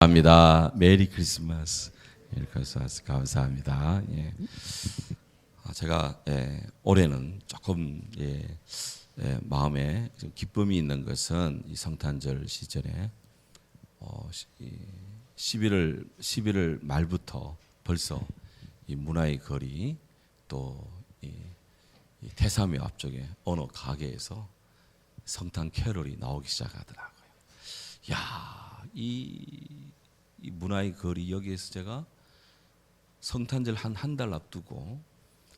감사합니다. 메리 크리스마스. 메리 크리스마스 감사합니다. 예. 제가 올해는 조금 마음에 좀 기쁨이 있는 것은 이 성탄절 시절에 11월 말부터 벌써 이 문화의 거리 또 이 태사묘 앞쪽에 어느 가게에서 성탄 캐롤이 나오기 시작하더라고요. 야, 이 문화의 거리 여기에서 제가 성탄절 한 달 앞두고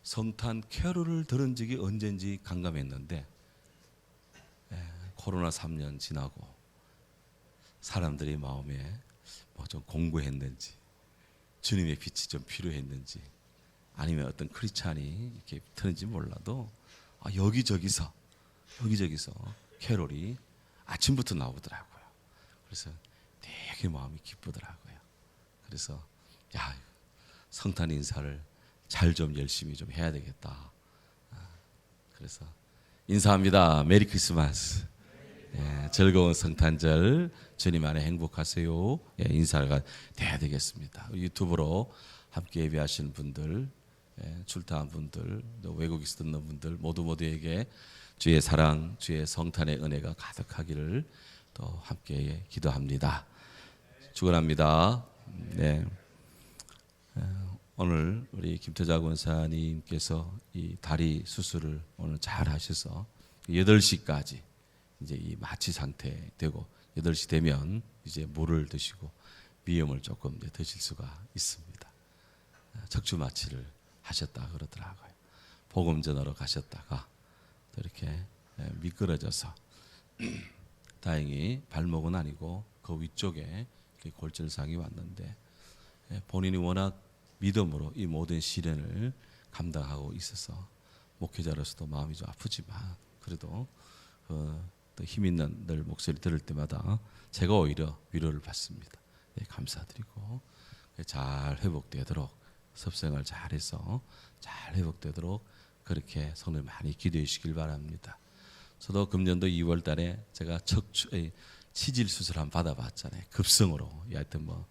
성탄 캐롤을 들은 적이 언젠지 감감했는데 코로나 3년 지나고 사람들의 마음에 뭐 좀 공고했는지 주님의 빛이 좀 필요했는지 아니면 어떤 크리스찬이 이렇게 트는지 몰라도 여기저기서 캐롤이 아침부터 나오더라고요. 그래서 되게 마음이 기쁘더라고요. 그래서 성탄 인사를 잘 좀 열심히 좀 해야 되겠다. 그래서 인사합니다. 메리 크리스마스. 즐거운 성탄절 주님 안에 행복하세요. 인사가 돼야 되겠습니다. 유튜브로 함께 예배하시는 분들, 출타한 분들, 외국에서 듣는 분들 모두에게 주의 사랑, 주의 성탄의 은혜가 가득하기를 또 함께 기도합니다. 축원합니다. 네. 오늘 우리 김태자 권사님께서 이 다리 수술을 오늘 잘 하셔서 8시까지 이제 이 마취 상태 되고 8시 되면 이제 물을 드시고 미염을 조금 드실 수가 있습니다. 척추 마취를 하셨다 그러더라고요. 복음 전하러 가셨다가 또 이렇게 미끄러져서 다행히 발목은 아니고 그 위쪽에 골절상이 왔는데 본인이 워낙 믿음으로 이 모든 시련을 감당하고 있어서 목회자로서도 마음이 좀 아프지만 그래도 또 힘 있는 늘 목소리 들을 때마다 제가 오히려 위로를 받습니다. 감사드리고 잘 회복되도록 섭생을 잘해서 잘 회복되도록 그렇게 성도님 많이 기도해 주시길 바랍니다. 저도 금년도 2월 달에 제가 치질 수술 한번 받아봤잖아요. 급성으로. 하여튼 뭐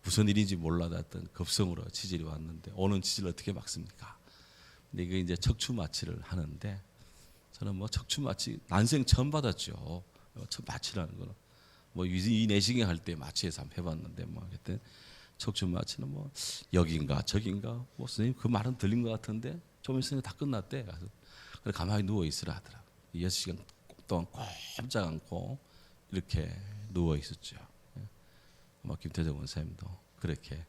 무슨 일인지 몰라도 하여튼 급성으로 치질이 왔는데 오는 치질 어떻게 막습니까? 근데 이게 이제 척추 마취를 하는데 저는 뭐 척추 마취 난생 처음 받았죠. 척추 마취라는 거는 뭐 이 내시경 할 때 마취해서 한번 해봤는데 뭐 그때 척추 마취는 뭐 여긴가 저긴가 뭐 선생님 그 말은 들린 것 같은데 좀 있으면 다 끝났대. 그래서 가만히 누워 있으라 하더라고. 6시간 동안 꼼짝 않고 이렇게 누워 있었죠. 김태정 원사님도 그렇게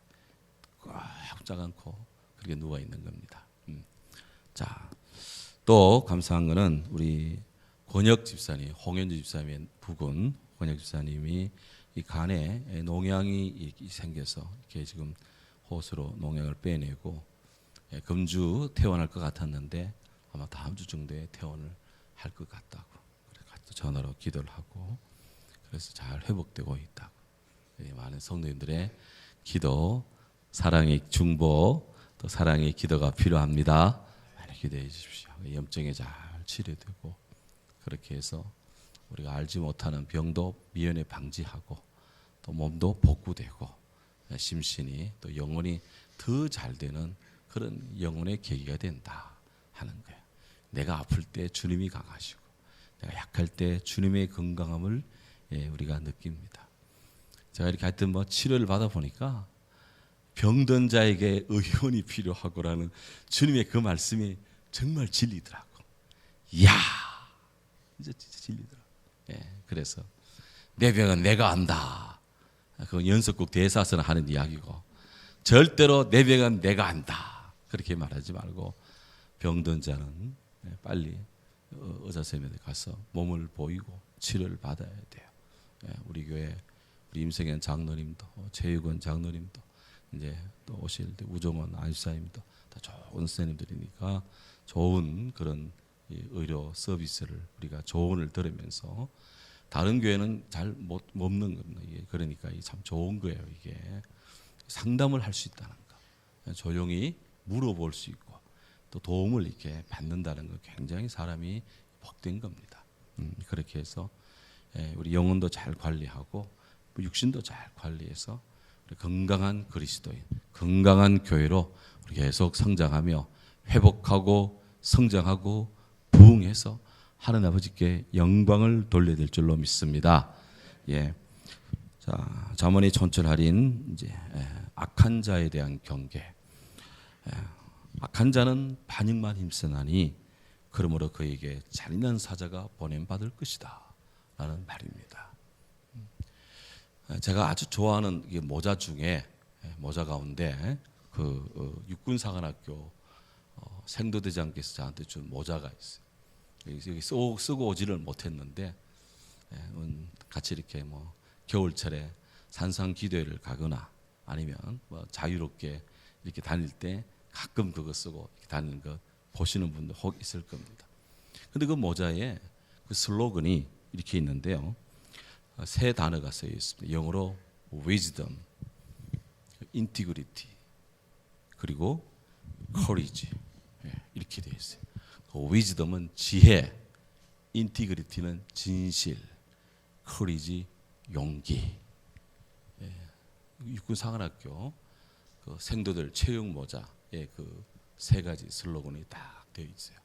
꼼짝 않고 그렇게 누워 있는 겁니다. 자, 또 감사한 거는 우리 권혁 집사님, 홍현주 집사님의 부군 권혁 집사님이 이 간에 농양이 생겨서 이렇게 지금 호수로 농양을 빼내고 금주 퇴원할 것 같았는데 아마 다음 주 정도에 퇴원을 할 것 같다고 그래서 전화로 기도를 하고 그래서 잘 회복되고 있다고 많은 성도님들의 기도, 사랑의 중보, 또 사랑의 기도가 필요합니다. 많이 기도해 주십시오. 염증이 잘 치료되고 그렇게 해서 우리가 알지 못하는 병도 미연에 방지하고 또 몸도 복구되고 심신이 또 영혼이 더 잘 되는 그런 영혼의 계기가 된다 하는 거예요. 내가 아플 때 주님이 강하시고 내가 약할 때 주님의 건강함을 우리가 느낍니다. 제가 이렇게 하여튼 뭐 치료를 받아 보니까 병든 자에게 의원이 필요하고라는 주님의 그 말씀이 정말 진리더라고. 이야, 진짜 진리더라고. 그래서 내 병은 내가 안다. 그건 연속국 대사서는 하는 이야기고 절대로 내 병은 내가 안다. 그렇게 말하지 말고 병든 자는 빨리 의사 선생님에 가서 몸을 보이고 치료를 받아야 돼요. 우리 교회 우리 임성현 장로님도 최유건 장로님도 이제 또 오실 때 우정원 안수사님도 다 좋은 선생님들이니까 좋은 그런 의료 서비스를 우리가 조언을 들으면서 다른 교회는 잘 못 먹는 겁니다. 그러니까 참 좋은 거예요. 이게 상담을 할 수 있다는 거, 조용히 물어볼 수 있고 또 도움을 이렇게 받는다는 거 굉장히 사람이 복된 겁니다. 그렇게 해서 우리 영혼도 잘 관리하고 육신도 잘 관리해서 우리 건강한 그리스도인, 건강한 교회로 우리 계속 성장하며 회복하고 성장하고 부흥해서 하나님 아버지께 영광을 돌려야 될 줄로 믿습니다. 예. 자, 잠언이 촌철할인 이제 악한 자에 대한 경계. 악한 자는 반역만 힘쓰나니 그러므로 그에게 잔인한 사자가 보냄받을 것이다 라는 말입니다. 제가 아주 좋아하는 모자 중에 모자 가운데 그 육군사관학교 생도대장께서 저한테 준 모자가 있어요. 여기 쓰고 오지를 못했는데 같이 이렇게 뭐 겨울철에 산상 기도회를 가거나 아니면 뭐 자유롭게 이렇게 다닐 때 가끔 그거 쓰고 이렇게 다니는 거 보시는 분들 혹 있을 겁니다. 근데 그 모자에 그 슬로건이 이렇게 있는데요. 세 단어가 쓰여 있습니다. 영어로 wisdom, integrity, 그리고 courage 이렇게 되어 있어요. wisdom은 지혜, integrity는 진실, courage 용기. 육군사관학교 그 생도들 채용 모자에 그 세 가지 슬로건이 딱 되어 있어요.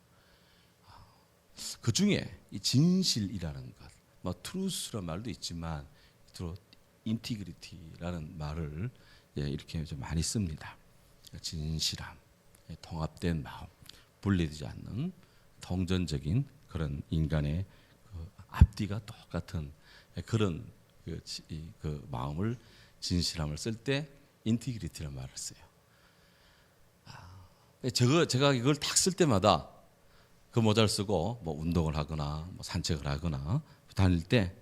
그 중에 이 진실이라는 것, 뭐 truth라는 말도 있지만 integrity라는 말을 이렇게 좀 많이 씁니다. 진실함, 통합된 마음, 분리되지 않는 동전적인 그런 인간의 그 앞뒤가 똑같은 그런 그 마음을 진실함을 쓸 때 인티그리티라는 말을 써요. 제가 이걸 딱 쓸 때마다 그 모자를 쓰고 뭐 운동을 하거나 뭐 산책을 하거나 다닐 때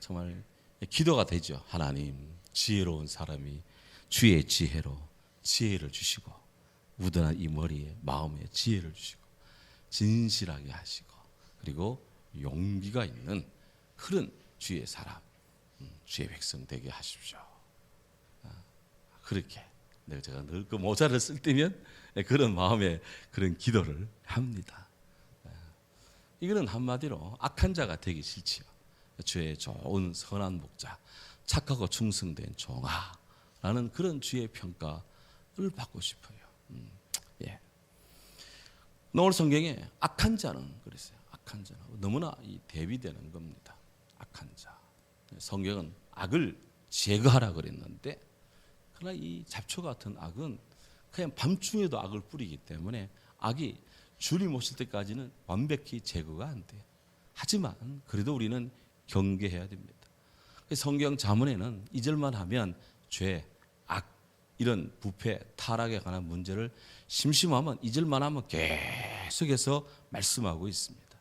정말 기도가 되죠. 하나님, 지혜로운 사람이 주의 지혜로 지혜를 주시고 우둔한 이 머리에 마음에 지혜를 주시고 진실하게 하시고 그리고 용기가 있는 그런 주의 사람, 주의 백성 되게 하십시오. 그렇게 제가 늘 그 모자를 쓸 때면 그런 마음에 그런 기도를 합니다. 이거는 한마디로 악한 자가 되기 싫지요. 주의 좋은 선한 목자, 착하고 충성된 종아라는 그런 주의 평가를 받고 싶어요. 예. 오늘 성경에 악한 자는 그랬어요. 악한 자는 너무나 이 대비되는 겁니다. 악한 자. 성경은 악을 제거하라 그랬는데 그러나 이 잡초 같은 악은 그냥 밤중에도 악을 뿌리기 때문에 악이 주님 오실 때까지는 완벽히 제거가 안 돼요. 하지만 그래도 우리는 경계해야 됩니다. 성경 잠언에는 2절만 하면 죄, 악, 이런 부패, 타락에 관한 문제를 심심하면 2절만 하면 계속해서 말씀하고 있습니다.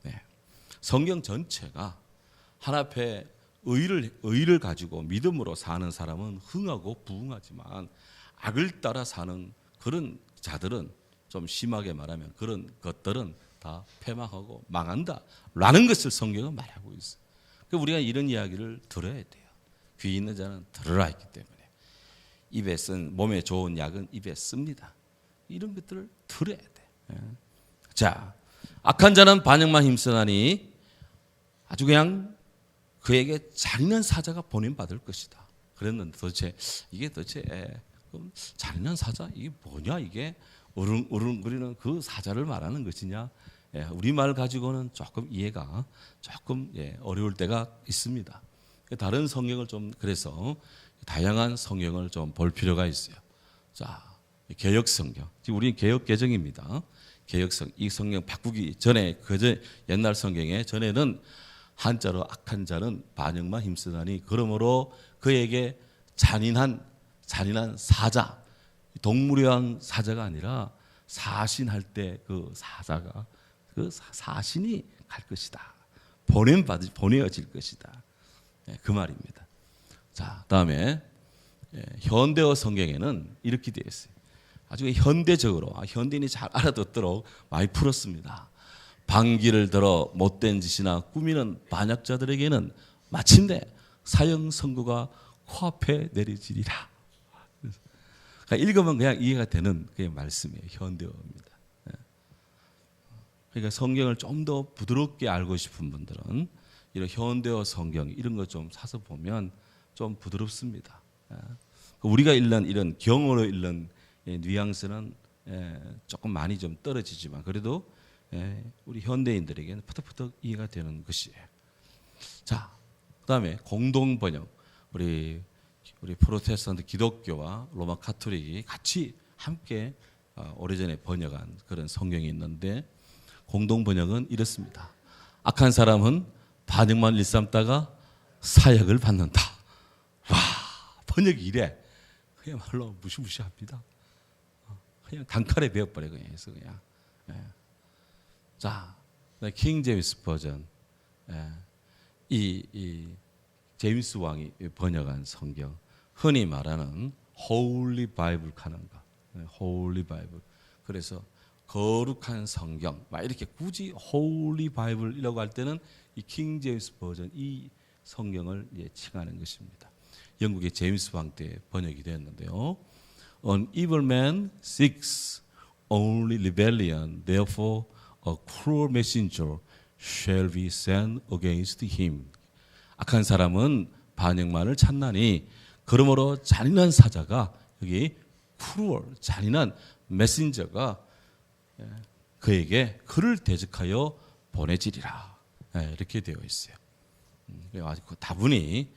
네. 성경 전체가 하나 앞에 의를 가지고 믿음으로 사는 사람은 흥하고 부흥하지만 악을 따라 사는 그런 자들은 좀 심하게 말하면 그런 것들은 다 패망하고 망한다라는 것을 성경은 말하고 있어요. 그러니까 우리가 이런 이야기를 들어야 돼요. 귀 있는 자는 들으라 했기 때문에 입에 쓴 몸에 좋은 약은 입에 씁니다. 이런 것들을 들어야 돼. 자, 악한 자는 반역만 힘쓰나니 아주 그냥 그에게 잔인한 사자가 보냄받을 것이다. 그랬는데 도대체 잔인한 사자 이게 뭐냐 이게 으릉으릉거리는 그 사자를 말하는 것이냐? 우리말 가지고는 조금 이해가 조금 어려울 때가 있습니다. 다른 성경을 좀 그래서 다양한 성경을 좀 볼 필요가 있어요. 자, 개역 성경. 지금 우리는 개역 개정입니다. 개역성 이 성경 바꾸기 전에 옛날 성경에 전에는 한자로 악한 자는 반역만 힘쓰다니 그러므로 그에게 잔인한 사자, 동물의 사자가 아니라 사신할 때 그 사자가 그 사신이 갈 것이다. 보내어질 것이다. 그 말입니다. 자, 다음에 현대어 성경에는 이렇게 되어 있어요. 아주 현대적으로 현대인이 잘 알아듣도록 많이 풀었습니다. 방귀를 들어 못된 짓이나 꾸미는 반역자들에게는 마침내 사형 선고가 코앞에 내려지리라. 그러니까 읽으면 그냥 이해가 되는 그 말씀이에요. 현대어입니다. 그러니까 성경을 좀 더 부드럽게 알고 싶은 분들은 이런 현대어 성경 이런 거 좀 사서 보면 좀 부드럽습니다. 우리가 읽는 이런 경어로 읽는 뉘앙스는 조금 많이 좀 떨어지지만 그래도 우리 현대인들에게는 푸덕푸덕 이해가 되는 것이에요. 자, 그다음에 공동 번역 우리 프로테스탄트 기독교와 로마 카톨릭이 같이 함께 오래전에 번역한 그런 성경이 있는데 공동 번역은 이렇습니다. 악한 사람은 반역만 일삼다가 사역을 받는다. 와, 번역이 이래. 그야말로 무시무시합니다. 그냥 단칼에 배워버려 그냥 해서 그냥. 자, 킹 제임스 버전. 이 제임스 왕이 번역한 성경, 흔히 말하는 홀리 바이블 하는 거, 홀리 바이블. 그래서 거룩한 성경, 막 이렇게 굳이 홀리 바이블이라고 할 때는 이 킹 제임스 버전 이 성경을 칭하는 것입니다. 영국의 제임스 왕 때 번역이 되었는데요. An evil man seeks only rebellion, therefore a cruel messenger shall be sent against him. 악한 사람은 반역만을 찾나니 그러므로 잔인한 사자가 여기 cruel 잔인한 메신저가 그에게 그를 대적하여 보내지리라. 이렇게 되어 있어요. 아주 다분히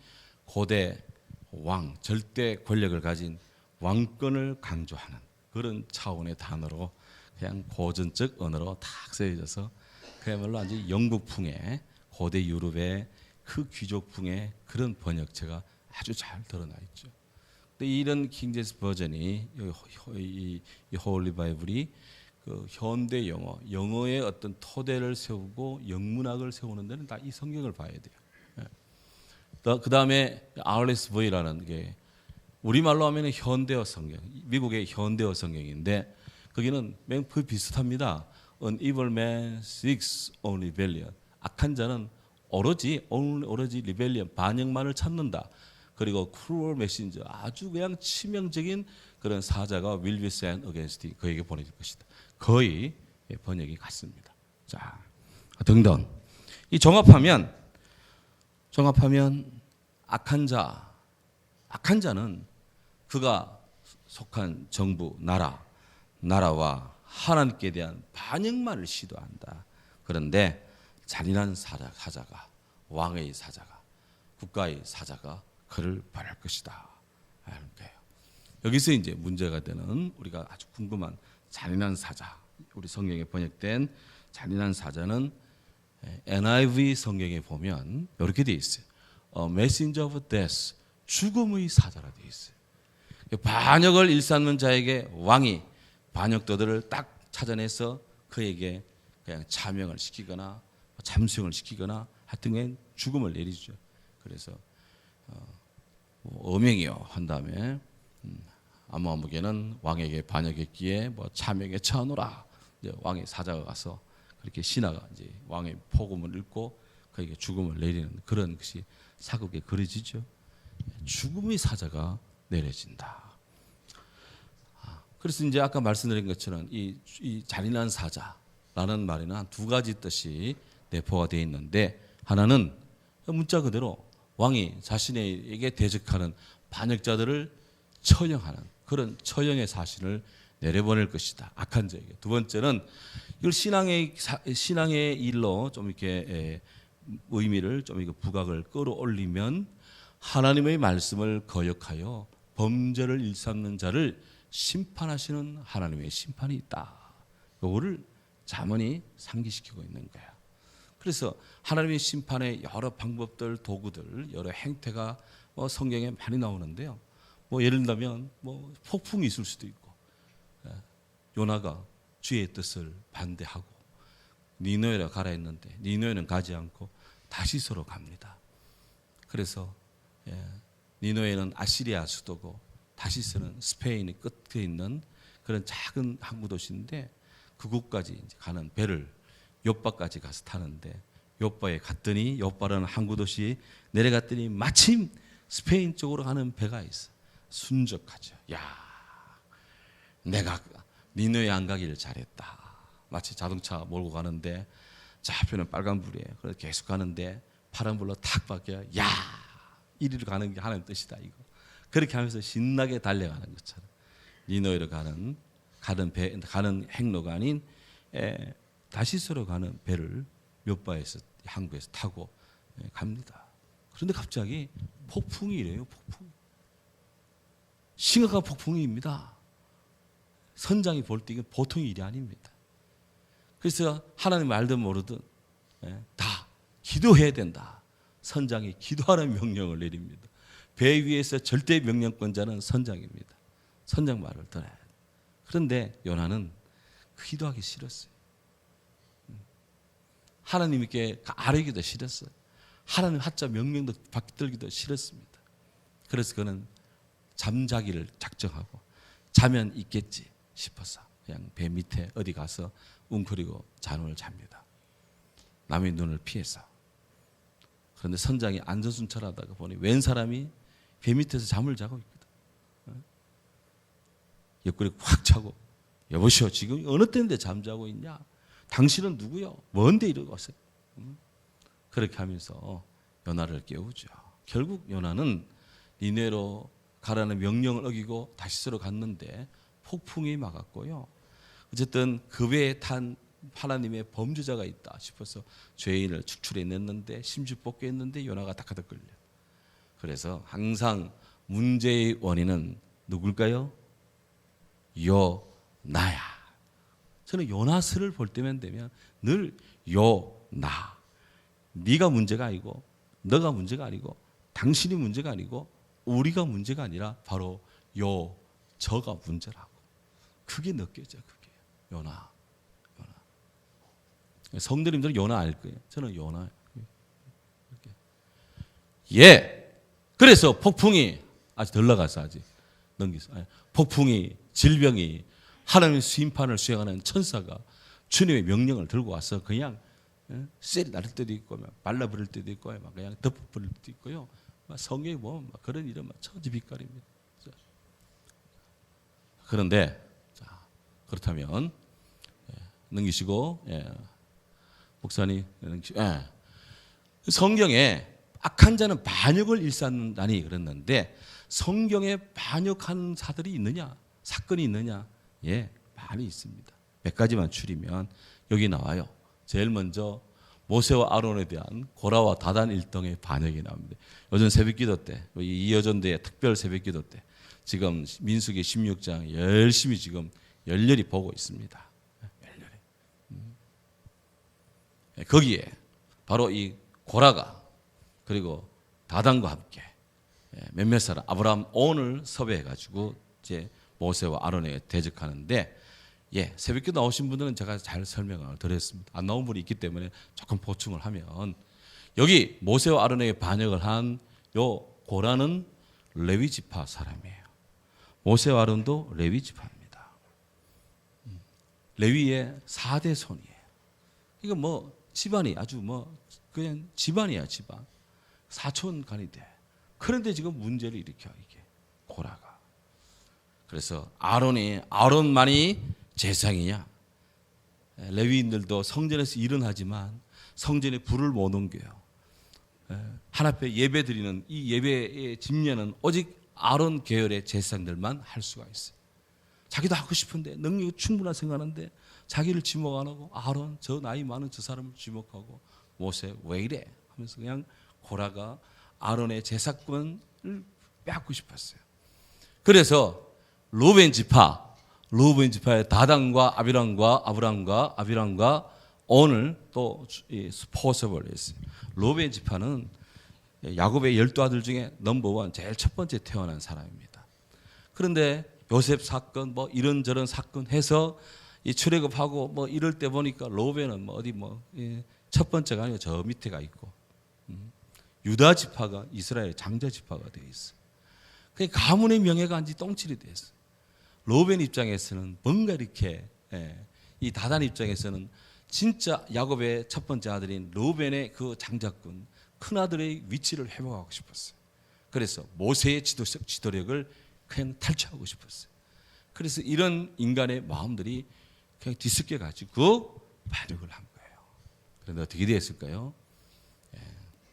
고대 왕 절대 권력을 가진 왕권을 강조하는 그런 차원의 단어로 그냥 고전적 언어로 탁 쓰여져서 그야말로 아주 영국풍의 고대 유럽의 그 귀족풍의 그런 번역체가 아주 잘 드러나 있죠. 근데 이런 킹 제임스 버전이 이 홀리 바이블이 그 현대 영어의 어떤 토대를 세우고 영문학을 세우는 데는 다 이 성경을 봐야 돼요. 그 다음에 RSV라는 게 우리말로 하면 현대어 성경, 미국의 현대어 성경인데 거기는 맹 비슷합니다. An evil man seeks only rebellion. 악한 자는 오로지 rebellion, 반역만을 찾는다. 그리고 cruel messenger, 아주 그냥 치명적인 그런 사자가 will be sent against him, 그에게 보내질 것이다. 거의 번역이 같습니다. 자, 등등. 이 종합하면 악한 자는 그가 속한 정부, 나라와 하나님께 대한 반역만을 시도한다. 그런데 잔인한 사자가, 왕의 사자가, 국가의 사자가 그를 바랄 것이다. 하는 거예요. 여기서 이제 문제가 되는 우리가 아주 궁금한 잔인한 사자, 우리 성경에 번역된 잔인한 사자는 NIV 성경에 보면 이렇게 되어 있어요. Messenger of Death, 죽음의 사자라 되어 있어요. 반역을 일삼는 자에게 왕이 반역도들을 딱 찾아내서 그에게 그냥 자명을 시키거나 잠수형을 시키거나 하여튼 죽음을 내리죠. 그래서 어명이요 한 다음에 아무개는 왕에게 반역했기에 자명에 처하노라. 왕의 사자가 가서 그렇게 신하가 이제 왕의 복음을 읽고 그에게 죽음을 내리는 그런 것이 사극에 그려지죠. 죽음의 사자가 내려진다. 그래서 이제 아까 말씀드린 것처럼 이 잔인한 사자라는 말에는 한 두 가지 뜻이 내포가 되어 있는데 하나는 문자 그대로 왕이 자신에게 대적하는 반역자들을 처형하는 그런 처형의 사신을 내려보낼 것이다. 악한 자에게. 두 번째는 이걸 신앙의 일로 좀 이렇게 의미를 좀 이거 부각을 끌어올리면 하나님의 말씀을 거역하여 범죄를 일삼는 자를 심판하시는 하나님의 심판이 있다. 이거를 잠언이 상기시키고 있는 거야. 그래서 하나님의 심판의 여러 방법들, 도구들, 여러 행태가 성경에 많이 나오는데요. 예를 들면 폭풍이 있을 수도 있고, 요나가 주의 뜻을 반대하고 니느웨로 가라 했는데 니느웨는 가지 않고 다시서로 갑니다. 그래서 니느웨는 아시리아 수도고 다시서는 스페인의 끝에 있는 그런 작은 항구 도시인데 그곳까지 가는 배를 요빠까지 가서 타는데 요빠에 갔더니 요빠라는 항구 도시에 내려갔더니 마침 스페인 쪽으로 가는 배가 있어. 순적하죠. 야, 내가 니느웨 안 가기를 잘했다. 마치 자동차 몰고 가는데 좌표는 빨간불이에요. 그래서 계속 가는데 파란불로 탁 바뀌어야 야 이리로 가는 게 하나님 뜻이다 이거. 그렇게 하면서 신나게 달려가는 것처럼 니너이로 가는 행로가 아닌 다시스로 가는 배를 몇 바에서 항구에서 타고 갑니다. 그런데 갑자기 폭풍이 이래요. 폭풍. 심각한 폭풍입니다. 선장이 볼 때 이건 보통 일이 아닙니다. 그래서 하나님 알든 모르든 다 기도해야 된다. 선장이 기도하라는 명령을 내립니다. 배 위에서 절대 명령권자는 선장입니다. 선장 말을 들어야 돼. 그런데 요나는 기도하기 싫었어요. 하나님께 아뢰기도 싫었어요. 하나님 하자 명령도 받들기도 싫었습니다. 그래서 그는 잠자기를 작정하고 자면 있겠지 싶어서 그냥 배 밑에 어디 가서 웅크리고 잠을 잡니다. 남의 눈을 피해서. 그런데 선장이 안전순찰하다가 보니 웬 사람이 배 밑에서 잠을 자고 있거든. 옆구리 확 차고 여보시오 지금 어느 때인데 잠자고 있냐? 당신은 누구요? 뭔데 이러고 왔어요? 그렇게 하면서 요나를 깨우죠. 결국 요나는 니네로 가라는 명령을 어기고 다시스로 갔는데 폭풍이 막았고요. 어쨌든 그 배에 탄 하나님의 범죄자가 있다 싶어서 죄인을 축출해냈는데 심지뽑게 요나가 다카닥 걸려. 그래서 항상 문제의 원인은 누굴까요? 요나야. 저는 요나스를 볼 때면 되면 늘 요나. 네가 문제가 아니고 너가 문제가 아니고 당신이 문제가 아니고 우리가 문제가 아니라 바로 저가 문제라고. 그게 느껴져요. 그게 요나. 성도님들은 요나 알 거예요. 저는 요나. 예. 그래서 폭풍이 아직 덜 나가서 아직 넘기서 폭풍이 질병이 하나님의 심판을 수행하는 천사가 주님의 명령을 들고 와서 그냥 셀이 날 때도 있고 말라버릴 때도 있고 막 그냥 덮어버릴 때도 있고요. 성경에 보면 그런 일은 천지빛깔입니다. 그런데 자, 그렇다면 넘기시고 목사님 성경에 악한 자는 반역을 일삼다니 그랬는데 성경에 반역한 사들이 있느냐? 사건이 있느냐? 예, 많이 있습니다. 몇 가지만 추리면 여기 나와요. 제일 먼저 모세와 아론에 대한 고라와 다단 일당의 반역이 나옵니다. 요즘 새벽기도 때, 이여전대의 특별 새벽기도 때 지금 민수기 16장 열심히 지금 열렬히 보고 있습니다. 열렬히. 거기에 바로 이 고라가 그리고 다단과 함께 몇몇 사람 아브라함 온을 섭외해가지고 이제 모세와 아론에게 대적하는데 새벽기도 나오신 분들은 제가 잘 설명을 드렸습니다. 안 나온 분이 있기 때문에 조금 보충을 하면 여기 모세와 아론에게 반역을 한 요 고라는 레위 지파 사람이에요. 모세와 아론도 레위 지파입니다. 레위의 4대 손이에요. 이거 뭐 집안이 아주 뭐 그냥 집안이야 집안. 사촌 간이 돼. 그런데 지금 문제를 일으켜 이게 고라가. 그래서 아론만이 제사장이냐? 레위인들도 성전에서 일은 하지만 성전에 불을 못 옮겨요. 하나님 앞에 예배 드리는 이 예배의 집례는 오직 아론 계열의 제사장들만 할 수가 있어요. 자기도 하고 싶은데 능력이 충분한 생각하는데 자기를 지목 안 하고 아론 저 나이 많은 저 사람을 지목하고 모세 왜 이래 하면서 그냥 고라가 아론의 제사권을 빼앗고 싶었어요. 그래서 루벤 지파의 다단과 아비람과 오늘 또 포섭을 했어요. 루벤 지파는 야곱의 12아들 중에 넘버원 제일 첫 번째 태어난 사람입니다. 그런데 요셉 사건 뭐 이런저런 사건 해서 이 출애굽하고 뭐 이럴 때 보니까 루벤은 뭐 어디 뭐 첫 번째가 아니고 저 밑에가 있고 유다 지파가 이스라엘 장자 지파가 되어 있어요. 그 가문의 명예가 한지 똥칠이 됐어요. 루벤 입장에서는 뭔가 이렇게 이 다단 입장에서는 진짜 야곱의 첫 번째 아들인 루벤의 그 장자권 큰아들의 위치를 회복하고 싶었어요. 그래서 모세의 지도력을 그냥 탈취하고 싶었어요. 그래서 이런 인간의 마음들이 그냥 뒤섞여 가지고 반역을 한 거예요. 그런데 어떻게 되었을까요?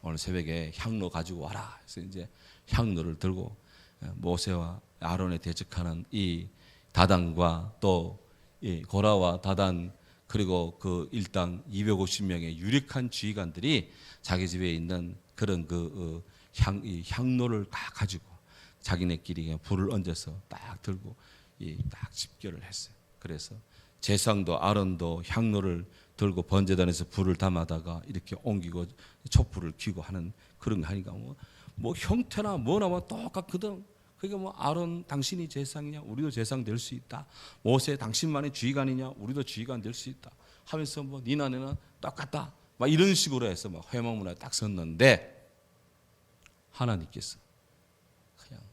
오늘 새벽에 향로 가지고 와라. 그래서 이제 향로를 들고 모세와 아론에 대적하는 이 다단과 또 이 고라와 다단 그리고 그 일당 250명의 유력한 지휘관들이 자기 집에 있는 그런 향로를 다 가지고 자기네끼리 그냥 불을 얹어서 딱 들고 딱 집결을 했어요. 그래서 제사장도 아론도 향로를 들고 번제단에서 불을 담아다가 이렇게 옮기고 촛불을 켜고 하는 그런 거 하니까 뭐 형태나 뭐나 뭐 똑같거든. 그러니까 뭐 아론 당신이 제사장이냐 우리도 제사장 될 수 있다. 모세 당신만의 지휘관이냐 우리도 지휘관 될 수 있다. 하면서 뭐 니나 내나 똑같다. 막 이런 식으로 해서 막 회막문에 딱 섰는데 하나님께서 그냥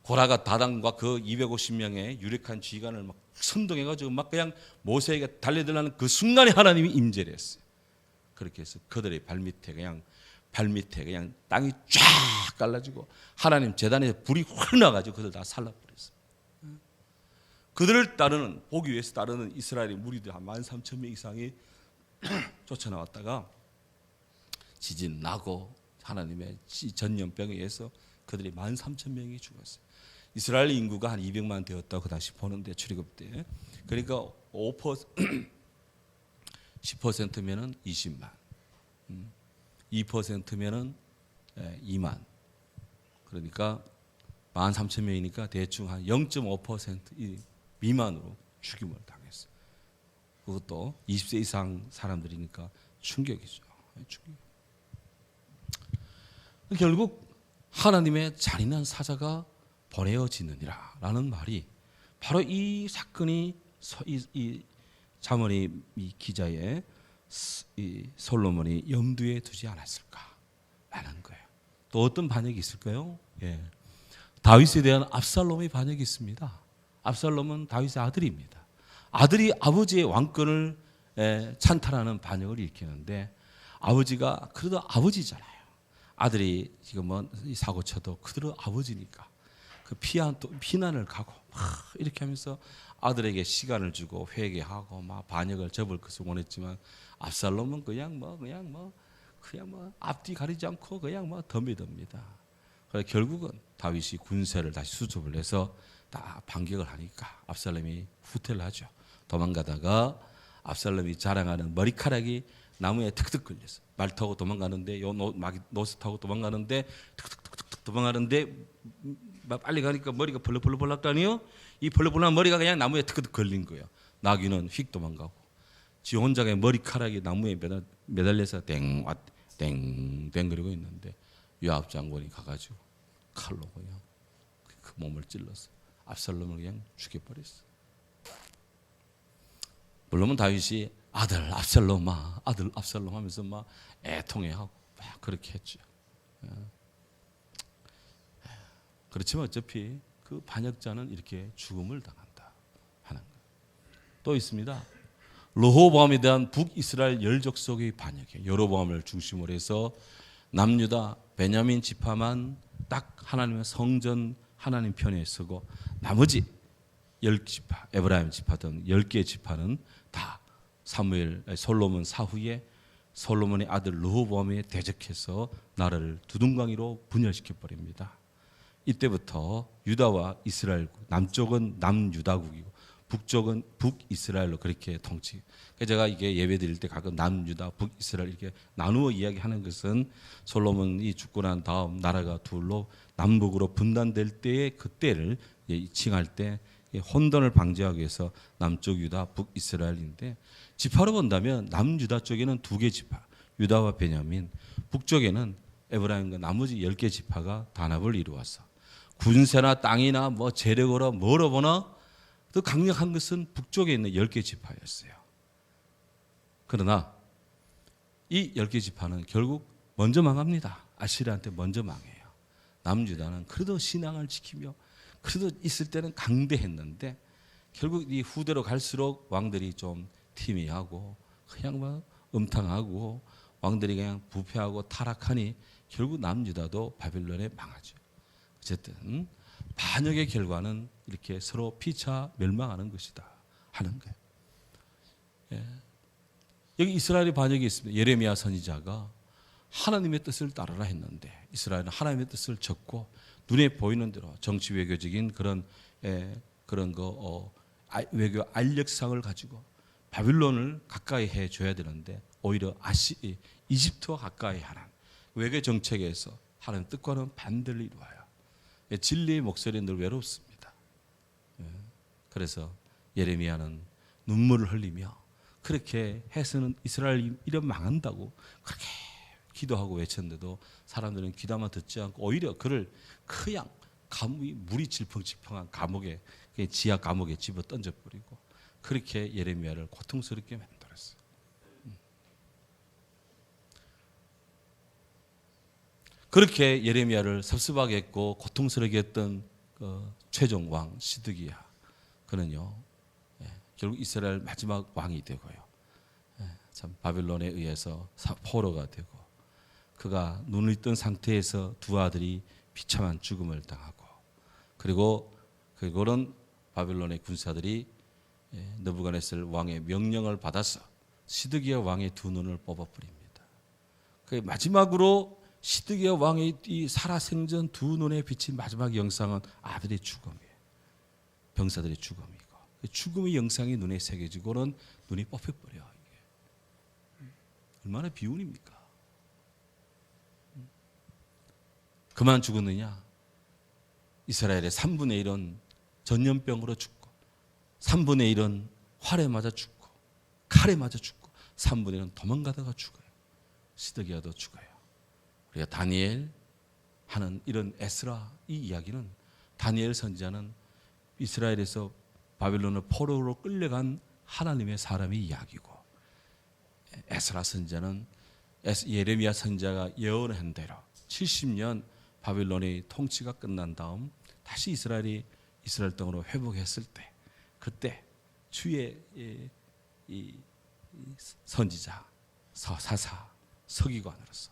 고라가 다단과 그 250명의 유력한 지휘관을 막 선동해가지고 막 그냥 모세에게 달려들라는 그 순간에 하나님이 임재를 했어요. 그렇게 해서 그들의 발밑에 그냥 땅이 쫙 갈라지고 하나님 제단에 불이 확 나가지고 그들 다 살라버렸어요. 그들을 보기 위해서 따르는 이스라엘의 무리들 한 13,000명 이상이 쫓아나왔다가 지진 나고 하나님의 전염병에 의해서 그들이 13,000명이 죽었어요. 이스라엘 인구가 한 200만 되었다고 그 당시 보는데 출애굽 때 그러니까 10%면은 20만, 2%면은 2만. 그러니까 13,000명이니까 대충 한 0.5% 미만으로 죽임을 당했어요. 그것도 20세 이상 사람들이니까 충격이죠. 충격. 결국 하나님의 잔인한 사자가 보내어지느니라라는 말이 바로 이 사건이 이 잠언의 이 기자의 이 솔로몬이 염두에 두지 않았을까라는 거예요. 또 어떤 반역이 있을까요? 예. 다윗에 대한 압살롬의 반역이 있습니다. 압살롬은 다윗의 아들입니다. 아들이 아버지의 왕권을 찬탈하는 반역을 일으키는데 아버지가 그래도 아버지잖아요. 아들이 지금 뭐 사고 쳐도 그대로 아버지니까 그 피난을 가고 막 이렇게 하면서 아들에게 시간을 주고 회개하고 막 반역을 접을 것을 원했지만 압살롬은 그냥 앞뒤 가리지 않고 그냥 덤비듭니다. 그래서 결국은 다윗이 군세를 다시 수습을 해서 다 반격을 하니까 압살롬이 후퇴를 하죠. 도망가다가 압살롬이 자랑하는 머리카락이 나무에 툭툭 걸렸어. 말 타고 도망가는데 노스 타고 도망가는데 툭툭툭툭 도망가는데 빨리 가니까 머리가 벌럭벌럭 가니요. 이 벌럭벌럭한 머리가 그냥 나무에 툭툭 걸린 거예요. 나귀는 휙 도망가고 지 혼자가 머리카락이 나무에 매달려서 땡땡 그리고 있는데 요압 장군이 가가지고 칼로 그냥 그 몸을 찔러서 압살롬을 그냥 죽여버렸어. 물론 다윗이 아들 압살롬 하면서 막 애통해하고 막 그렇게 했죠. 그렇지만 어차피 그 반역자는 이렇게 죽음을 당한다 하는 것. 또 있습니다. 르호보암에 대한 북이스라엘 열족 속의 반역이에요. 여로보암을 중심으로 해서 남유다 베냐민 지파만 딱 하나님의 성전 하나님 편에 서고 나머지 10지파 에브라임 지파 등 10개의 지파는 다 솔로몬 사후에 솔로몬의 아들 르호보암에 대적해서 나라를 두둥강이로 분열시켜 버립니다. 이때부터 유다와 이스라엘 남쪽은 남유다국이고 북쪽은 북이스라엘로 그렇게 통치. 제가 이게 예배 드릴 때 가끔 남유다, 북이스라엘 이렇게 나누어 이야기하는 것은 솔로몬이 죽고 난 다음 나라가 둘로 남북으로 분단될 때의 그때를 칭할 때 혼돈을 방지하기 위해서 남쪽 유다, 북이스라엘인데 지파로 본다면 남유다 쪽에는 2개 지파, 유다와 베냐민, 북쪽에는 에브라임과 나머지 10개 지파가 단합을 이루어서 군세나 땅이나 뭐 재력으로 뭐로 보나 더 강력한 것은 북쪽에 있는 10개 지파였어요. 그러나 이 10개 지파는 결국 먼저 망합니다. 아시리아한테 먼저 망해요. 남유다는 그래도 신앙을 지키며 그래도 있을 때는 강대했는데 결국 이 후대로 갈수록 왕들이 좀 티미하고 그냥 막 음탕하고 왕들이 그냥 부패하고 타락하니 결국 남유다도 바빌론에 망하죠. 어쨌든 반역의 결과는 이렇게 서로 피차 멸망하는 것이다 하는 거예요. 예. 여기 이스라엘의 반역이 있습니다. 예레미야 선지자가 하나님의 뜻을 따르라 했는데 이스라엘은 하나님의 뜻을 적고 눈에 보이는 대로 정치 외교적인 그런 외교 알력상을 가지고 바빌론을 가까이 해줘야 되는데 오히려 이집트와 가까이 하는 외교 정책에서 하나님 뜻과는 반대를 이루어요. 진리의 목소리는 늘 외롭습니다. 그래서 예레미야는 눈물을 흘리며 그렇게 해서는 이스라엘이 이런 망한다고 그렇게 기도하고 외쳤는데도 사람들은 귀담아 듣지 않고 오히려 그를 그냥 물이 질펑질펑한 감옥에 지하 감옥에 집어 던져버리고 그렇게 예레미야를 고통스럽게 만들었어요. 그렇게 예레미야를 섭섭하게 했고 고통스럽게 했던 최종 왕 시드기야 그는요 결국 이스라엘 마지막 왕이 되고요. 참 바빌론에 의해서 포로가 되고 그가 눈을 뜬 상태에서 두 아들이 비참한 죽음을 당하고 그리고 그거는 바빌론의 군사들이 느부갓네살 왕의 명령을 받아서 시드기야 왕의 두 눈을 뽑아버립니다. 그 마지막으로 시드기야 왕의 이 살아생전 두 눈에 비친 마지막 영상은 아들의 죽음이에요. 병사들의 죽음이고 죽음의 영상이 눈에 새겨지고는 눈이 뽑혀버려. 이게 얼마나 비운입니까? 그만 죽었느냐? 이스라엘의 3분의 1은 전염병으로 죽고 3분의 1은 활에 맞아 죽고 칼에 맞아 죽고 3분의 1은 도망가다가 죽어요. 시드기야도 죽어요. 우리가 다니엘 하는 이런 에스라 이 이야기는 다니엘 선지자는 이스라엘에서 바빌론을 포로로 끌려간 하나님의 사람의 이야기고 에스라 선지자는 예레미야 선지자가 예언한 대로 70년 바빌론의 통치가 끝난 다음 다시 이스라엘이 이스라엘 땅으로 회복했을 때 그때 주의 이 선지자 사사 서기관으로서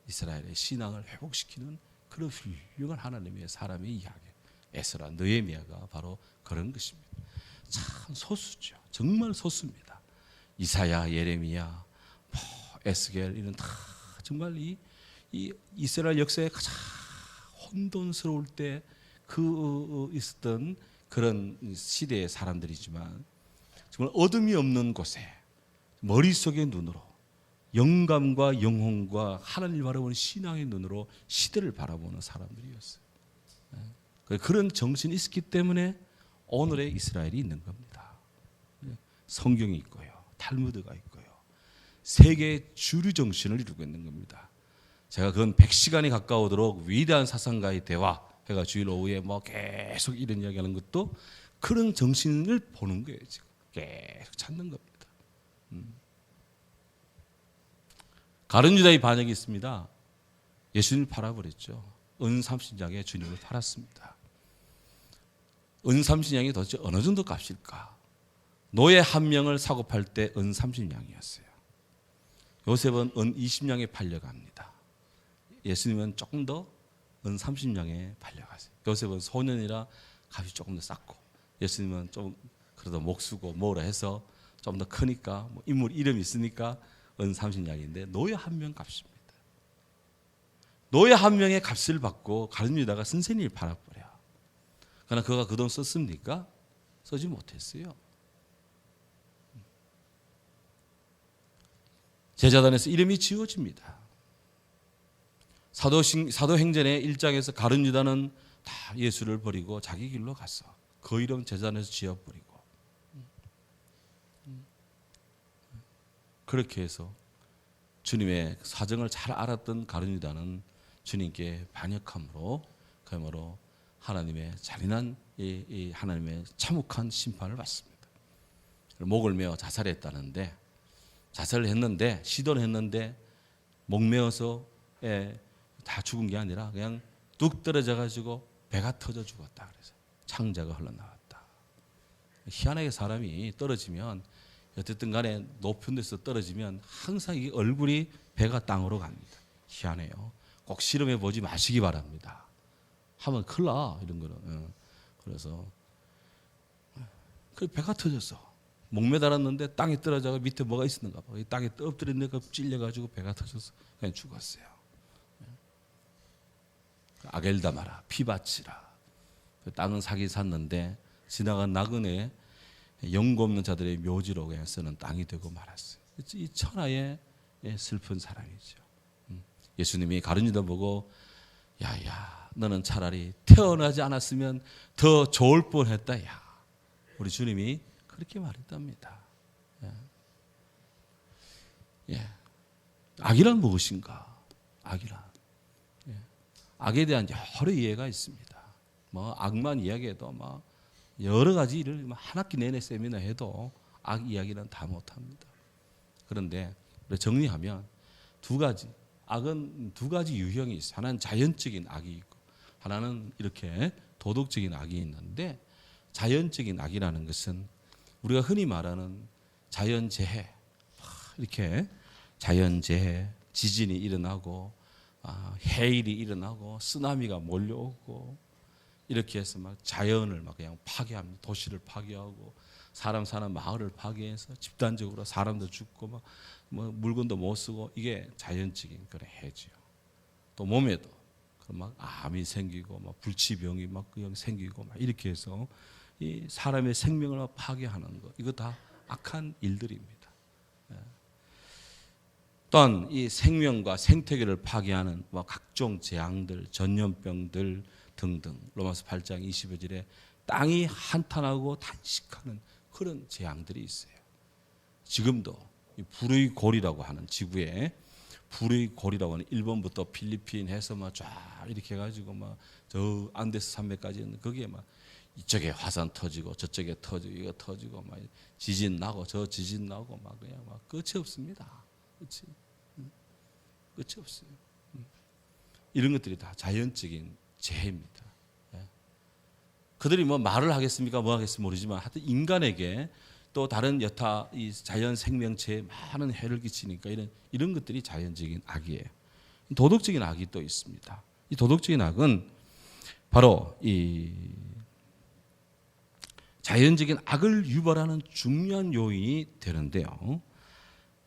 이스라엘의 신앙을 회복시키는 그런 훌륭한 하나님의 사람의 이야기 에스라 느헤미야가 바로 그런 것입니다. 참 소수죠. 정말 소수입니다. 이사야 예레미야 에스겔 이런 다 정말 이 이스라엘 역사의 가장 혼돈스러울 때 있었던 그런 시대의 사람들이지만 정말 어둠이 없는 곳에 머릿속의 눈으로 영감과 영혼과 하나님을 바라보는 신앙의 눈으로 시대를 바라보는 사람들이었어요. 그런 정신이 있었기 때문에 오늘의 이스라엘이 있는 겁니다. 성경이 있고요. 탈무드가 있고요. 세계의 주류 정신을 이루고 있는 겁니다. 제가 그건 100시간이 가까우도록 위대한 사상가의 대화 해가 주일 오후에 계속 이런 이야기하는 것도 그런 정신을 보는 거예요. 지금 계속 찾는 겁니다. 가룟유다의 반역이 있습니다. 예수님을 팔아버렸죠. 은삼신양에 주님을 팔았습니다. 은삼신양이 도대체 어느 정도 값일까? 노예 한 명을 사고 팔 때 은삼신양이었어요. 요셉은 은 20냥에 팔려갑니다. 예수님은 조금 더 은 30냥에 팔려가세요. 요셉은 소년이라 값이 조금 더 쌌고 예수님은 좀 그래도 목수고 뭐라 해서 좀 더 크니까 인물 이름이 있으니까 은 30냥인데 노예 한 명 값입니다. 노예 한 명의 값을 받고 가룟유다가 선생님을 팔아버려. 그러나 그가 그 돈 썼습니까? 쓰지 못했어요. 제자단에서 이름이 지워집니다. 사도행전의 1장에서 가룟유다는 다 예수를 버리고 자기 길로 갔어. 그 이름 제자단에서 지워버리고 그렇게 해서 주님의 사정을 잘 알았던 가룟유다는 주님께 반역함으로 그야말로 하나님의 잔인한 이 하나님의 참혹한 심판을 받습니다. 목을 메어 자살했다는데 자살을 했는데 시도를 했는데 목 메어서 다 죽은 게 아니라 그냥 뚝 떨어져 가지고 배가 터져 죽었다. 그래서 창자가 흘러나왔다. 희한하게 사람이 떨어지면 어쨌든 간에 높은 데서 떨어지면 항상 이 얼굴이 배가 땅으로 갑니다. 희한해요. 꼭 실험해 보지 마시기 바랍니다. 하면 큰일 나 이런 거는. 그래서 그 배가 터졌어. 목매달았는데 땅에 떨어져가 밑에 뭐가 있었는가 봐. 땅에 엎드렸는데 찔려가지고 배가 터져서 그냥 죽었어요. 아겔다마라, 피바치라. 땅은 사기 샀는데 지나간 나그네 영고 없는 자들의 묘지로 그냥 쓰는 땅이 되고 말았어요. 이 천하의 슬픈 사랑이죠. 예수님이 가룟 유다 보고 야야 너는 차라리 태어나지 않았으면 더 좋을 뻔했다. 야 우리 주님이 그렇게 말했답니다. 예. 악이란 무엇인가? 악이란 악에 대한 여러 이해가 있습니다. 뭐 악만 이야기해도 막 여러 가지 일을 한 학기 내내 세미나 해도 악 이야기는 다 못합니다. 그런데 정리하면 두 가지 악은 두 가지 유형이 있어요. 하나는 자연적인 악이 있고 하나는 이렇게 도덕적인 악이 있는데 자연적인 악이라는 것은 우리가 흔히 말하는 자연재해 이렇게 자연재해 지진이 일어나고 해일이 일어나고 쓰나미가 몰려오고 이렇게 해서 막 자연을 막 그냥 파괴합니다. 도시를 파괴하고 사람 사는 마을을 파괴해서 집단적으로 사람도 죽고 막 뭐 물건도 못 쓰고 이게 자연적인 그런 해지요. 또 몸에도 막 암이 생기고 막 불치병이 막 그냥 생기고 막 이렇게 해서 이 사람의 생명을 파괴하는 거 이거 다 악한 일들입니다. 또한 이 생명과 생태계를 파괴하는 뭐 각종 재앙들, 전염병들 등등 로마서 8장 25절에 땅이 한탄하고 단식하는 그런 재앙들이 있어요. 지금도 이 불의 골이라고 하는 지구에 불의 골이라고 하는 일본부터 필리핀 해서 막 쫙 이렇게 해가지고 막 저 안데스 산맥까지 있는 거기에 막 이쪽에 화산 터지고 저쪽에 터지고 이거 터지고 막 지진 나고 저 지진 나고 막 그냥 막 끝이 없습니다. 끝이 없어요. 이런 것들이 다 자연적인 재해입니다. 그들이 뭐 말을 하겠습니까? 뭐 하겠습니까? 모르지만 하여튼 인간에게 또 다른 여타 이 자연 생명체에 많은 해를 끼치니까 이런 것들이 자연적인 악이에요. 도덕적인 악이 또 있습니다. 이 도덕적인 악은 바로 이 자연적인 악을 유발하는 중요한 요인이 되는데요.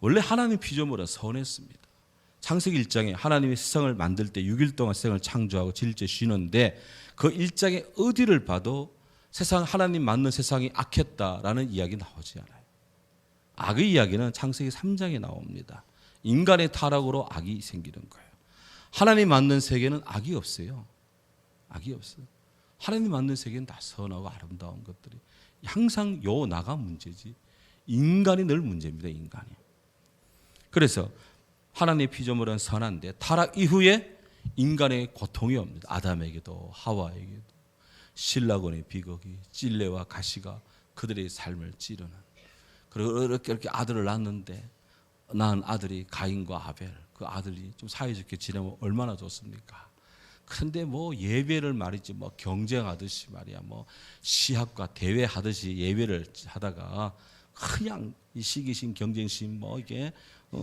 원래 하나님의 피조물은 선했습니다. 창세기 1장에 하나님이 세상을 만들 때 6일 동안 세상을 창조하고 7일째 쉬는데 그 1장의 어디를 봐도 세상 하나님 만든 세상이 악했다라는 이야기 나오지 않아요. 악의 이야기는 창세기 3장에 나옵니다. 인간의 타락으로 악이 생기는 거예요. 하나님 만든 세계는 악이 없어요. 악이 없어요. 하나님 만든 세계는 다 선하고 아름다운 것들이 항상 요 나가 문제지 인간이 늘 문제입니다. 인간이. 그래서 하나님의 피조물은 선한데 타락 이후에 인간의 고통이 옵니다. 아담에게도 하와에게도 신라곤의 비극이 찔레와 가시가 그들의 삶을 찌르는 그리고 이렇게 아들을 낳았는데 낳은 아들이 가인과 아벨 그 아들이 좀 사이좋게 지내면 얼마나 좋습니까? 그런데 뭐 예배를 말이지 뭐 경쟁하듯이 말이야 뭐 시합과 대회하듯이 예배를 하다가 그냥 이 시기심 경쟁심 뭐 이게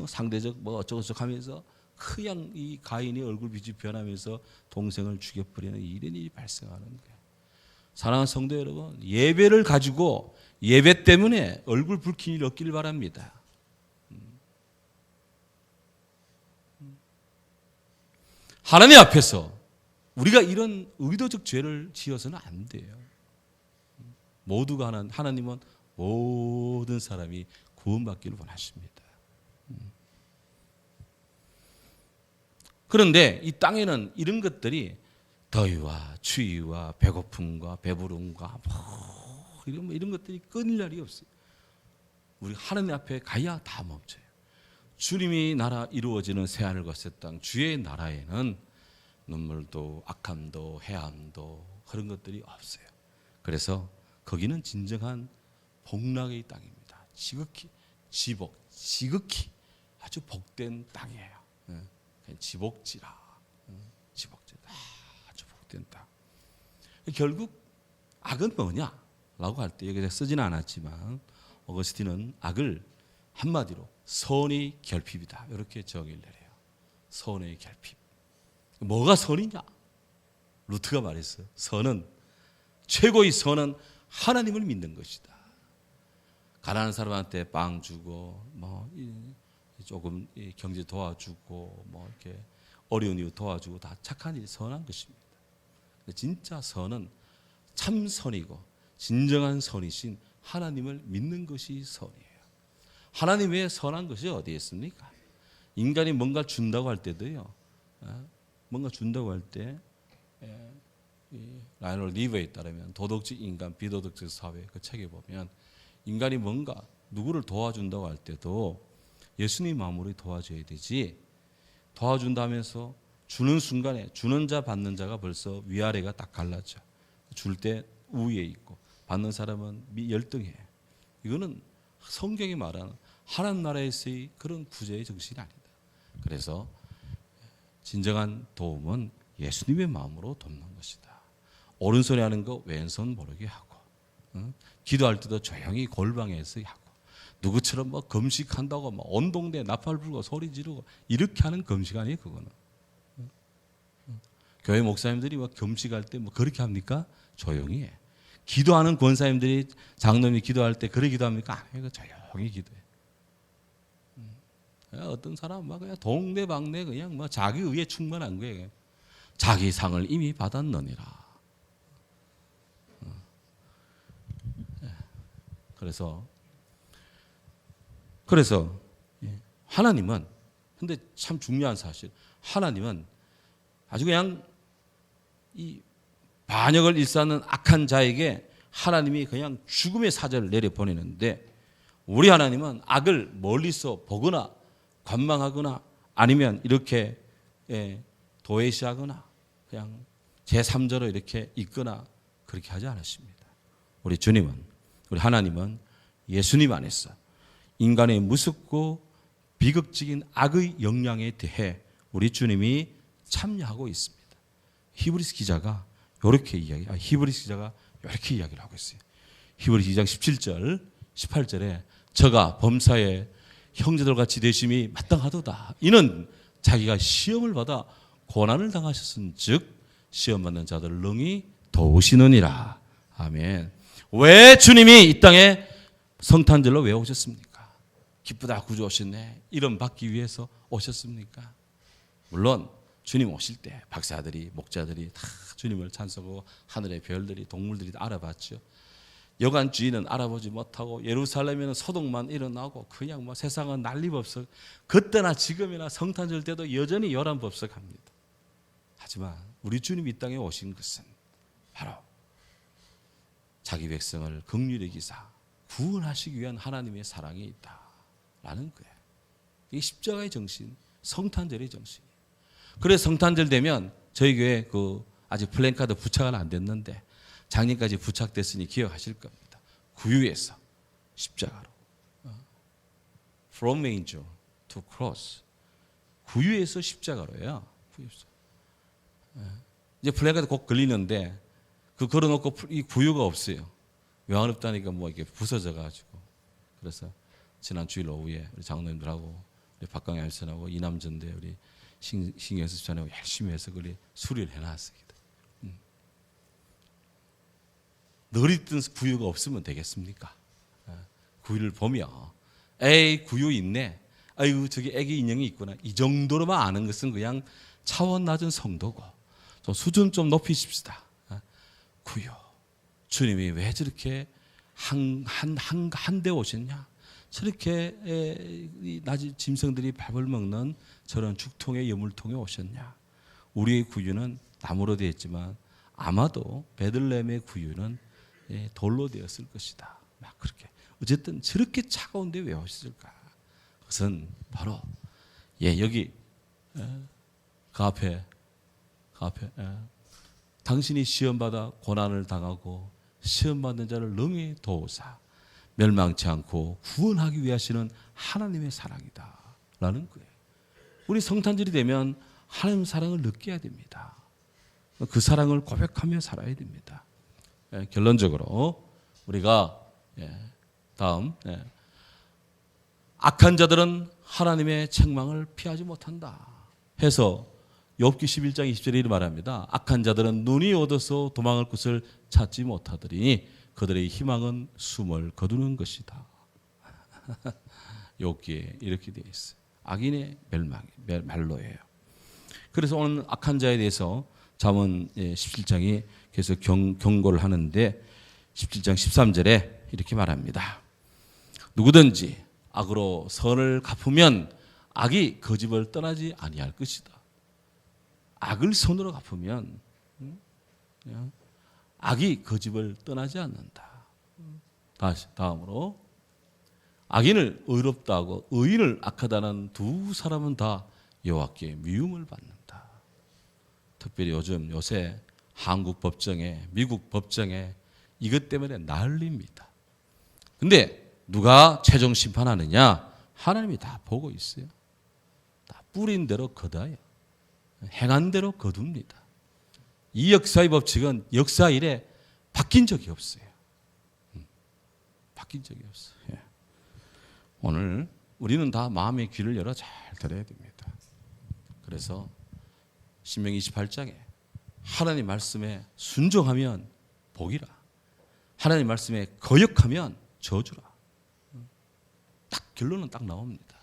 상대적 뭐 어쩌고저쩌고 하면서 그냥 이 가인이 얼굴빛이 변하면서 동생을 죽여버리는 이런 일이 발생하는 거예요. 사랑하는 성도 여러분, 예배를 가지고 예배 때문에 얼굴 붉힌 일 없기를 바랍니다. 하나님 앞에서 우리가 이런 의도적 죄를 지어서는 안 돼요. 모두가 하나님은 모든 사람이 구원받기를 원하십니다. 그런데 이 땅에는 이런 것들이 더위와 추위와 배고픔과 배부름과 이런 것들이 끊일 날이 없어요. 우리 하나님 앞에 가야 다 멈춰요. 주님이 나라 이루어지는 새하늘 것의 땅 주의 나라에는 눈물도 악함도 해함도 그런 것들이 없어요. 그래서 거기는 진정한 복락의 땅입니다. 지극히 아주 복된 땅이에요. 지복지라. 아주 복된 땅. 결국 악은 뭐냐라고 할 때 여기서 쓰지는 않았지만 어거스틴은 악을 한마디로 선의 결핍이다 이렇게 정의를 내려요. 선의 결핍. 뭐가 선이냐? 루트가 말했어요. 최고의 선은 하나님을 믿는 것이다. 가난한 사람한테 빵 주고 조금 경제 도와주고 이렇게 어려운 이유 도와주고 다 착한 일, 선한 것입니다. 진짜 선은 참 선이고 진정한 선이신 하나님을 믿는 것이 선이에요. 하나님 외에 선한 것이 어디에 있습니까? 인간이 뭔가 준다고 할 때도요. 뭔가 준다고 할 때 라이널 리버에 따르면 도덕적 인간, 비도덕적 사회 그 책에 보면 인간이 뭔가 누구를 도와준다고 할 때도 예수님 마음으로 도와줘야 되지, 도와준다면서 주는 순간에 주는 자 받는 자가 벌써 위아래가 딱 갈라져. 줄 때 우위에 있고 받는 사람은 열등해. 이거는 성경이 말하는 하나님 나라에서의 그런 구제의 정신이 아니다. 그래서 진정한 도움은 예수님의 마음으로 돕는 것이다. 오른손에 하는 거 왼손 모르게 하고, 기도할 때도 조용히 골방에서 하고, 누구처럼 금식한다고 온 동네 나팔 불고 소리 지르고 이렇게 하는 금식 아니에요, 그거는. 교회 목사님들이 금식할 때 그렇게 합니까? 조용히 해. 기도하는 권사님들이 장로님이 기도할 때 그렇게 기도합니까? 아니에요, 조용히 기도해. 어떤 사람은 그냥 동네방네 그냥 자기 의에 충만한 거예요. 자기 상을 이미 받았느니라. 그래서 하나님은, 근데 참 중요한 사실, 하나님은 아주 그냥 이 반역을 일삼는 악한 자에게 하나님이 그냥 죽음의 사자를 내려 보내는데, 우리 하나님은 악을 멀리서 보거나 관망하거나 아니면 이렇게 도외시하거나 그냥 제3자로 이렇게 있거나 그렇게 하지 않으십니다. 우리 주님은, 우리 하나님은 예수님 안에서 인간의 무섭고 비극적인 악의 역량에 대해 우리 주님이 참여하고 있습니다. 히브리서 기자가 이렇게 이야기를 하고 있어요. 히브리서 2장 17절, 18절에 저가 범사에 형제들 같이 되심이 마땅하도다. 이는 자기가 시험을 받아 고난을 당하셨은즉 시험 받는 자들을 능히 도우시느니라. 아멘. 왜 주님이 이 땅에 성탄절로 왜 오셨습니까? 기쁘다 구주 오셨네, 이름 받기 위해서 오셨습니까? 물론 주님 오실 때 박사들이, 목자들이 다 주님을 찬송하고 하늘의 별들이, 동물들이 다 알아봤죠. 여간 주인은 알아보지 못하고 예루살렘에는 소동만 일어나고 그냥 세상은 난리법석, 그때나 지금이나 성탄절 때도 여전히 요란법석합니다. 하지만 우리 주님이 이 땅에 오신 것은 바로 자기 백성을 긍휼히 여기사 구원하시기 위한 하나님의 사랑이 있다라는 거예요. 이게 십자가의 정신, 성탄절의 정신이에요. 그래서 성탄절 되면 저희 교회 아직 플랜카드 부착은 안 됐는데 작년까지 부착됐으니 기억하실 겁니다. 구유에서 십자가로, From manger to cross, 구유에서 십자가로요. 이제 플랜카드 꼭 걸리는데 그 걸어놓고 이 구유가 없어요. 왜 없다니까 이게 부서져가지고. 그래서 지난 주일 오후에 우리 장로님들하고 우리 박강희 알선하고 이남전대 우리 신경수 집사님하고 열심히 해서 그걸 수리를 해놨습니다. 늘 있던 구유가 없으면 되겠습니까? 구유를 보며 에이 구유 있네, 아이고 저기 애기 인형이 있구나, 이 정도로만 아는 것은 그냥 차원 낮은 성도고, 좀 수준 좀 높이십시다. 구유, 주님이 왜 저렇게 한데 오셨냐? 저렇게 낮은 짐승들이 밥을 먹는 저런 죽통에 여물통에 오셨냐? 우리의 구유는 나무로 되어 있지만 아마도 베들레헴의 구유는 돌로 되었을 것이다. 막 그렇게. 어쨌든 저렇게 차가운데 왜 오셨을까? 그것은 바로 여기 그 앞에 당신이 시험받아 고난을 당하고 시험받는 자를 능히 도우사 멸망치 않고 구원하기 위하시는 하나님의 사랑이다 라는 거예요. 우리 성탄절이 되면 하나님의 사랑을 느껴야 됩니다. 그 사랑을 고백하며 살아야 됩니다. 결론적으로 우리가 다음 악한 자들은 하나님의 책망을 피하지 못한다 해서 욥기 11장 20절에 이렇게 말합니다. 악한 자들은 눈이 어두워서 도망할 곳을 찾지 못하더니 그들의 희망은 숨을 거두는 것이다. 욥기에 이렇게 되어 있어요. 악인의 말로예요. 그래서 오늘 악한 자에 대해서 잠언 17장이 계속 경고를 하는데 17장 13절에 이렇게 말합니다. 누구든지 악으로 선을 갚으면 악이 그 집을 떠나지 아니할 것이다. 악을 선으로 갚으면 악이 그 집을 떠나지 않는다. 다음으로 악인을 의롭다고 의인을 악하다는 두 사람은 다 여호와께 미움을 받는다. 특별히 요새 한국 법정에 미국 법정에 이것 때문에 난리입니다. 근데 누가 최종 심판하느냐? 하나님이 다 보고 있어요. 다 뿌린 대로 거둬요. 행한 대로 거둡니다. 이 역사의 법칙은 역사 이래 바뀐 적이 없어요. 바뀐 적이 없어요. 오늘 우리는 다 마음의 귀를 열어 잘 들어야 됩니다. 그래서 신명기 28장에 하나님 말씀에 순종하면 복이라, 하나님 말씀에 거역하면 저주라. 딱 결론은 딱 나옵니다.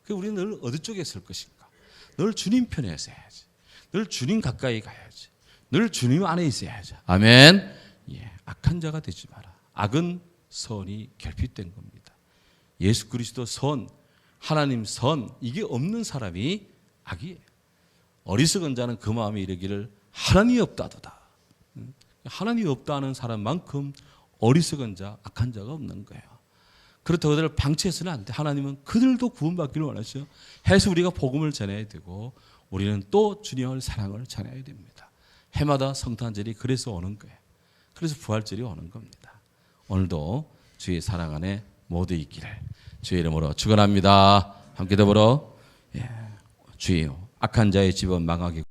그래서 우리는 늘 어디 쪽에 설 것인가? 늘 주님 편에 서야지. 늘 주님 가까이 가야지. 늘 주님 안에 있어야지. 아멘. 악한 자가 되지 마라. 악은 선이 결핍된 겁니다. 예수 그리스도 선, 하나님 선, 이게 없는 사람이 악이에요. 어리석은 자는 그 마음에 이르기를 하나님이 없다도다. 하나님이 없다는 사람만큼 어리석은 자, 악한 자가 없는 거예요. 그렇다고 그들을 방치해서는 안 돼. 하나님은 그들도 구원받기를 원하셔. 해서 우리가 복음을 전해야 되고 우리는 또 주님의 사랑을 전해야 됩니다. 해마다 성탄절이 그래서 오는 거예요. 그래서 부활절이 오는 겁니다. 오늘도 주의 사랑 안에 모두 있기를 주의 이름으로 축원합니다. 함께 더불어 주여 악한 자의 집은 망하게